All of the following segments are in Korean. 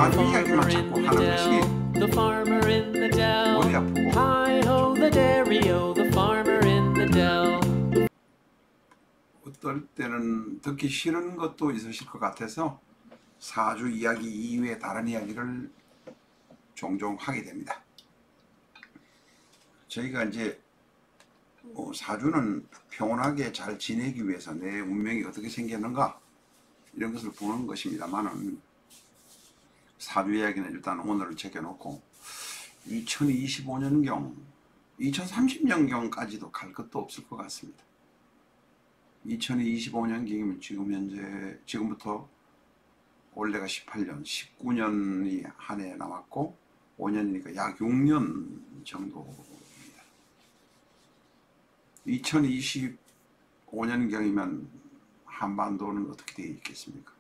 사주 이야기만 자꾸 하는 것이 머리 아프고 어떨 때는 듣기 싫은 것도 있으실 것 같아서 사주 이야기 이외에 다른 이야기를 종종 하게 됩니다. 저희가 이제 사주는 평온하게 잘 지내기 위해서 내 운명이 어떻게 생겼는가 이런 것을 보는 것입니다만은, 사주 이야기는 일단 오늘을 제껴놓고 2025년경 2030년경까지도 갈 것도 없을 것 같습니다. 2025년경이면 지금부터 올해가 18년 19년이 한 해 남았고 5년이니까 약 6년 정도입니다. 2025년경이면 한반도는 어떻게 되어 있겠습니까?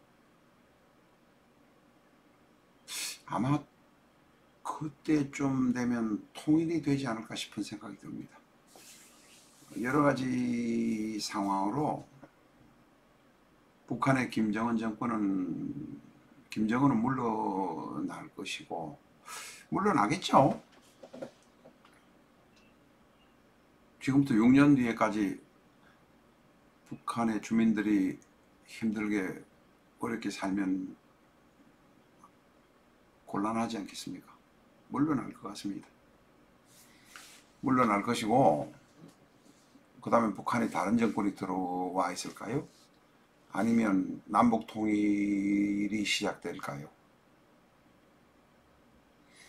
아마 그때쯤 되면 통일이 되지 않을까 싶은 생각이 듭니다. 여러 가지 상황으로 북한의 김정은은 물러날 것이고, 물러나겠죠. 지금부터 6년 뒤에까지 북한의 주민들이 힘들게 어렵게 살면 곤란하지 않겠습니까? 물러날 것 같습니다. 물러날 것이고, 그 다음에 북한에 다른 정권이 들어와 있을까요? 아니면 남북 통일이 시작될까요?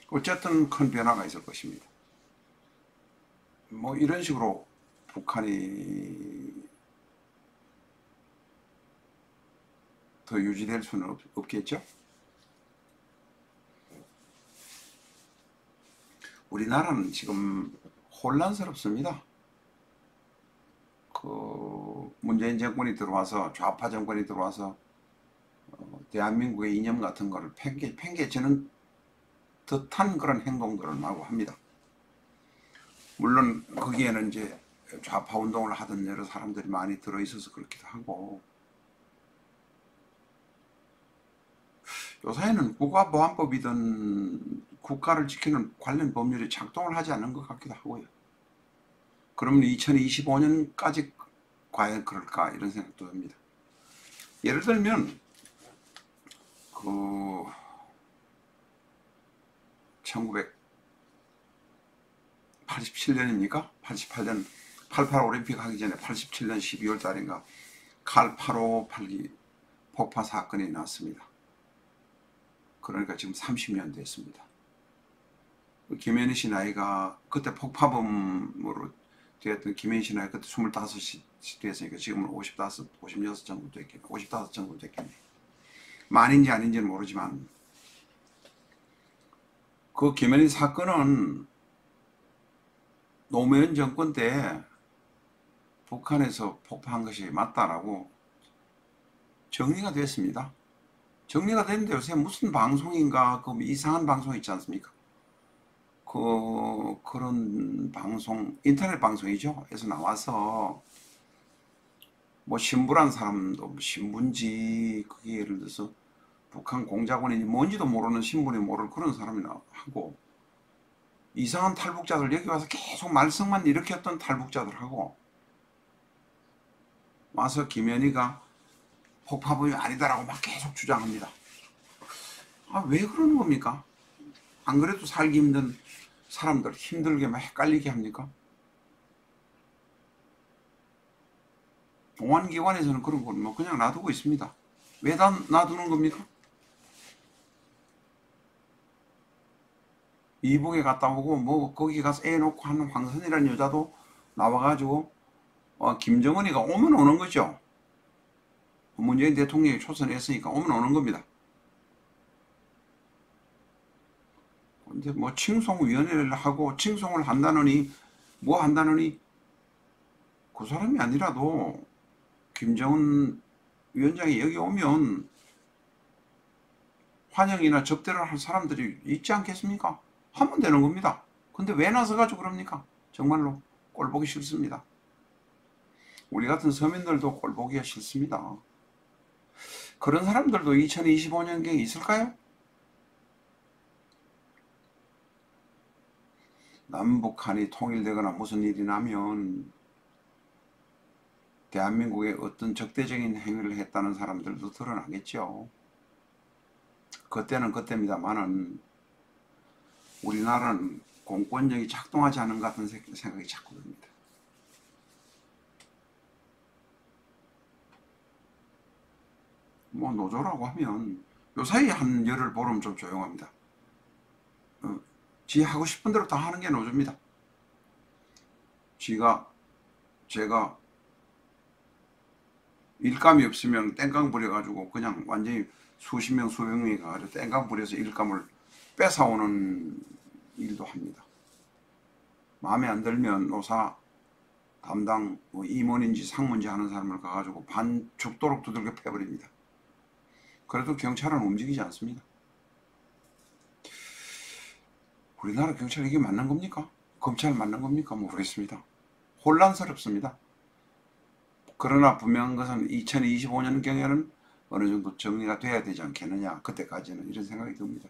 어쨌든 큰 변화가 있을 것입니다. 뭐 이런 식으로 북한이 더 유지될 수는 없겠죠. 우리나라는 지금 혼란스럽습니다. 문재인 정권이 들어와서, 좌파 정권이 들어와서 대한민국의 이념 같은 거를 팽개치는 듯한 그런 행동들을 마구 합니다. 물론 거기에는 이제 좌파 운동을 하던 여러 사람들이 많이 들어있어서 그렇기도 하고, 요사이는 국가보안법이든 국가를 지키는 관련 법률이 작동을 하지 않는 것 같기도 하고요. 그러면 2025년까지 과연 그럴까 이런 생각도 듭니다. 예를 들면 1987년입니까? 88년 88 올림픽 하기 전에 87년 12월 달인가 칼 858기 폭파 사건이 났습니다. 그러니까 지금 30년 됐습니다. 김현희 씨 나이가, 그때 폭파범으로 되었던 김현희 씨 나이가 그때 25이 됐으니까 지금은 56 정도 됐겠네. 55 정도 됐겠네. 만인지 아닌지는 모르지만, 그 김현희 사건은 노무현 정권 때 북한에서 폭파한 것이 맞다라고 정리가 됐습니다. 정리가 됐는데 요새 무슨 방송인가 그 이상한 방송 있지 않습니까? 그런 방송, 인터넷 방송이죠. 에서 나와서 뭐 신부란 사람도 뭐 신분지, 그게 예를 들어서 북한 공작원인지 뭔지도 모르는 신분이 모를 그런 사람이 하고, 이상한 탈북자들 여기 와서 계속 말썽만 일으켰던 탈북자들하고 와서 김현희가 폭파범이 아니다라고 막 계속 주장합니다. 왜 그러는 겁니까? 안 그래도 살기 힘든 사람들 힘들게 막 헷갈리게 합니까? 공안기관에서는 그런 걸 뭐 그냥 놔두고 있습니다. 왜 놔두는 겁니까? 이북에 갔다 오고 뭐 거기 가서 애 놓고 하는 황선이라는 여자도 나와가지고 김정은이가 오면 오는 거죠. 문재인 대통령이 초선했으니까 오면 오는 겁니다. 근데 뭐 칭송위원회를 하고 칭송을 한다느니 뭐 한다느니, 그 사람이 아니라도 김정은 위원장이 여기 오면 환영이나 접대를 할 사람들이 있지 않겠습니까? 하면 되는 겁니다. 근데 왜 나서가지고 그럽니까? 정말로 꼴보기 싫습니다. 우리 같은 서민들도 꼴보기가 싫습니다. 그런 사람들도 2025년경에 있을까요? 남북한이 통일되거나 무슨 일이 나면 대한민국에 어떤 적대적인 행위를 했다는 사람들도 드러나겠죠. 그때는 그때입니다만은 우리나라는 공권력이 작동하지 않은 것 같은 생각이 자꾸 듭니다. 뭐 노조라고 하면 요사이 한 열흘 보름 좀 조용합니다. 지 하고 싶은 대로 다 하는 게 노조입니다. 제가 일감이 없으면 땡깡 부려가지고 그냥 완전히 수십 명 수백 명이 가가지고 땡깡 부려서 일감을 뺏어오는 일도 합니다. 마음에 안 들면 노사 담당 뭐 임원인지 상무인지 하는 사람을 가가지고 반 죽도록 두들겨 패버립니다. 그래도 경찰은 움직이지 않습니다. 우리나라 경찰 이게 맞는 겁니까? 검찰 맞는 겁니까? 모르겠습니다. 혼란스럽습니다. 그러나 분명한 것은 2025년경에는 어느 정도 정리가 돼야 되지 않겠느냐. 그때까지는 이런 생각이 듭니다.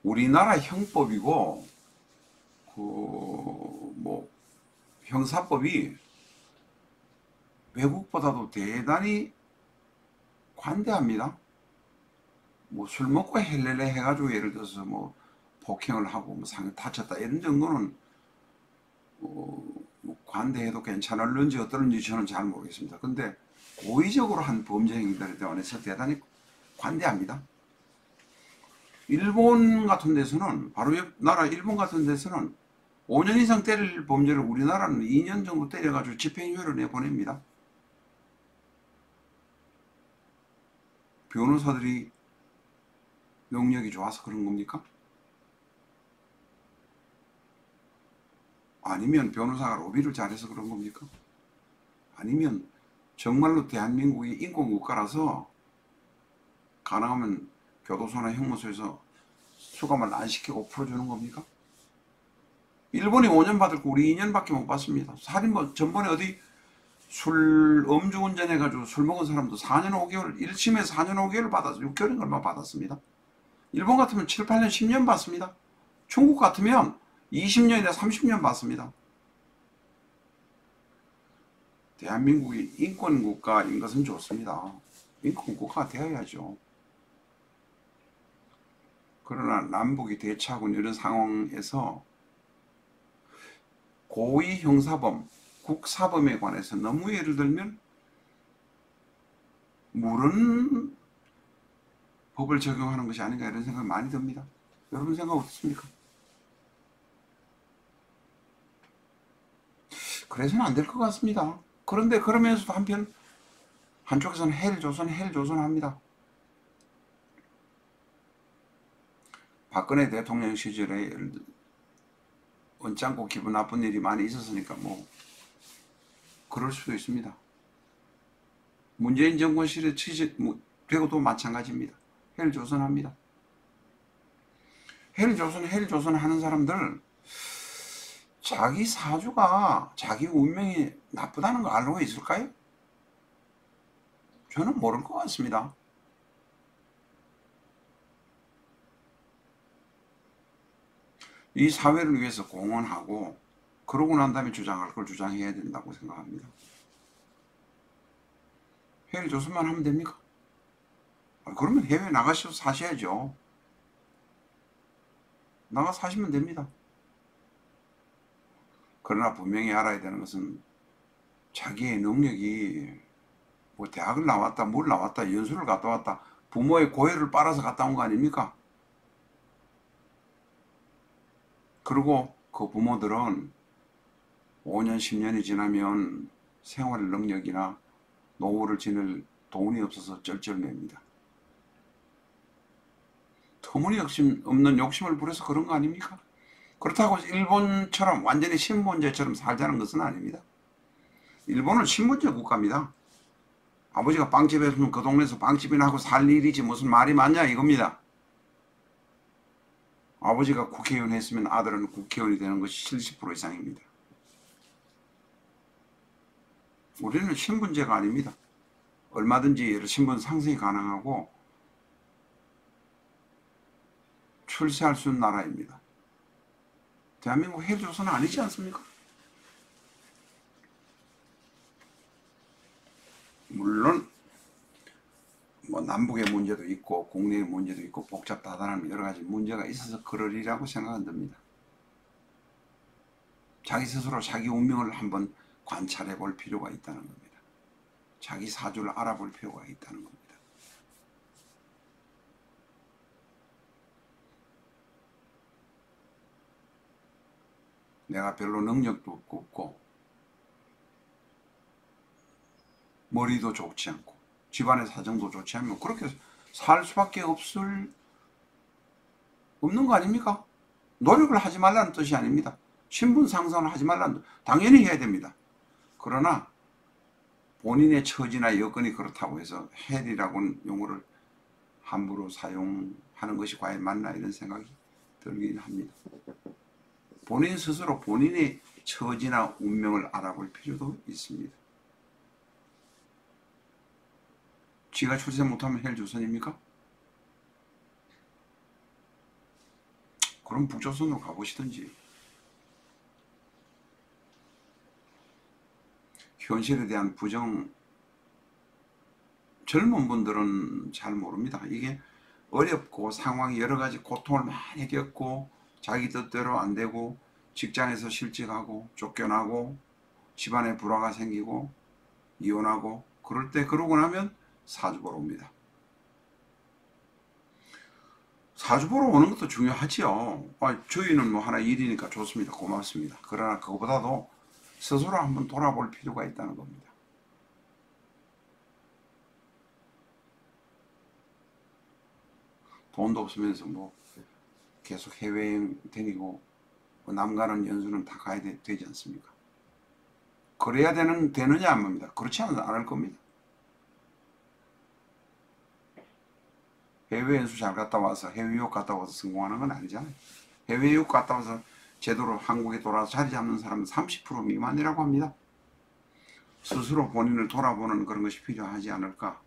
우리나라 형법이고 뭐 형사법이 외국보다도 대단히 관대합니다. 뭐 술 먹고 헬렐레 해가지고 예를 들어서 뭐 폭행을 하고 뭐 상해 다쳤다 이런 정도는 뭐 관대해도 괜찮을는지 어떨는지 저는 잘 모르겠습니다. 근데 고의적으로 한 범죄 행위들에 대해서 대단히 관대합니다. 일본 같은 데서는 바로 옆 나라 일본 같은 데서는 5년 이상 때릴 범죄를 우리나라는 2년 정도 때려가지고 집행유예를 내보냅니다. 변호사들이 능력이 좋아서 그런 겁니까? 아니면 변호사가 로비를 잘해서 그런 겁니까? 아니면 정말로 대한민국이 인권국가라서 가능하면 교도소나 형무소에서 수감을 안 시키고 풀어주는 겁니까? 일본이 5년 받을 거 우리 2년밖에 못 받습니다. 살인범 전번에 어디 음주운전 해가지고 술 먹은 사람도 4년 5개월 1심에 4년 5개월 받아서 6개월인가 얼마 받았습니다. 일본 같으면 7, 8년 10년 받습니다. 중국 같으면 20년이나 30년 받습니다. 대한민국이 인권국가인 것은 좋습니다. 인권국가가 되어야죠. 그러나 남북이 대치하고 이런 상황에서 고위 형사범, 국사범에 관해서 너무 예를 들면 모르는 법을 적용하는 것이 아닌가 이런 생각이 많이 듭니다. 여러분 생각 어떻습니까? 그래서는 안 될 것 같습니다. 그런데 그러면서도 한쪽에서는 헬조선 합니다. 박근혜 대통령 시절에 언짢고 기분 나쁜 일이 많이 있었으니까 뭐 그럴 수도 있습니다. 문재인 정권 시절에 되고도 마찬가지입니다. 헬조선 합니다. 헬조선 하는 사람들 자기 사주가 자기 운명이 나쁘다는 거 알고 있을까요? 저는 모를 것 같습니다. 이 사회를 위해서 공헌하고 그러고 난 다음에 주장할 걸 주장해야 된다고 생각합니다. 헬조선만 하면 됩니까? 그러면 해외 나가셔서 사셔야죠. 나가 사시면 됩니다. 그러나 분명히 알아야 되는 것은 자기의 능력이 뭐 대학을 나왔다, 뭘 나왔다, 연수를 갔다 왔다, 부모의 고열을 빨아서 갔다 온 거 아닙니까? 그리고 그 부모들은 5년, 10년이 지나면 생활 능력이나 노후를 지낼 돈이 없어서 쩔쩔맵니다. 터무니없는 욕심을 부려서 그런 거 아닙니까? 그렇다고 일본처럼 완전히 신분제처럼 살자는 것은 아닙니다. 일본은 신분제 국가입니다. 아버지가 빵집에 있으면 그 동네에서 빵집이나 하고 살 일이지 무슨 말이 많냐 이겁니다. 아버지가 국회의원 했으면 아들은 국회의원이 되는 것이 70% 이상입니다. 우리는 신분제가 아닙니다. 얼마든지 신분 상승이 가능하고 출세할 수 있는 나라입니다. 대한민국 헬조선은 아니지 않습니까? 물론 뭐 남북의 문제도 있고 국내의 문제도 있고 복잡다단한 여러 가지 문제가 있어서 그러리라고 생각은 듭니다. 자기 스스로 자기 운명을 한번 관찰해 볼 필요가 있다는 겁니다. 자기 사주를 알아볼 필요가 있다는 겁니다. 내가 별로 능력도 없고 머리도 좋지 않고 집안의 사정도 좋지 않으면 그렇게 살 수밖에 없는 거 아닙니까? 노력을 하지 말라는 뜻이 아닙니다. 신분 상승을 하지 말라는 당연히 해야 됩니다. 그러나 본인의 처지나 여건이 그렇다고 해서 헬이라고는 용어를 함부로 사용하는 것이 과연 맞나 이런 생각이 들긴 합니다. 본인 스스로 본인의 처지나 운명을 알아볼 필요도 있습니다. 지가 출세 못하면 헬조선입니까? 그럼 북조선으로 가보시든지. 현실에 대한 부정, 젊은 분들은 잘 모릅니다. 이게 어렵고 상황이 여러 가지 고통을 많이 겪고 자기 뜻대로 안 되고 직장에서 실직하고 쫓겨나고 집안에 불화가 생기고 이혼하고 그럴 때 그러고 나면 사주 보러 옵니다. 사주 보러 오는 것도 중요하지요. 저희는 뭐 하나 일이니까 좋습니다. 고맙습니다. 그러나 그거보다도 스스로 한번 돌아볼 필요가 있다는 겁니다. 돈도 없으면서 뭐 계속 해외여행 다니고 남 가는 연수는 다 가야 되지 않습니까? 그래야 되느냐 안 봅니다. 그렇지 않을 겁니다. 해외 연수 잘 갔다 와서 해외 유학 갔다 와서 성공하는 건 아니잖아요. 해외 유학 갔다 와서 제대로 한국에 돌아와서 자리 잡는 사람은 30% 미만이라고 합니다. 스스로 본인을 돌아보는 그런 것이 필요하지 않을까.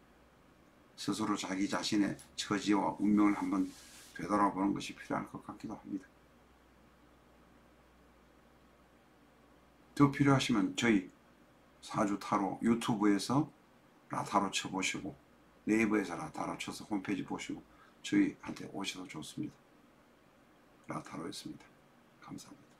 스스로 자기 자신의 처지와 운명을 한번 되돌아보는 것이 필요할 것 같기도 합니다. 더 필요하시면 저희 사주 타로 유튜브에서 라타로 쳐보시고 네이버에서 라타로 쳐서 홈페이지 보시고 저희한테 오셔도 좋습니다. 라타로였습니다. 감사합니다.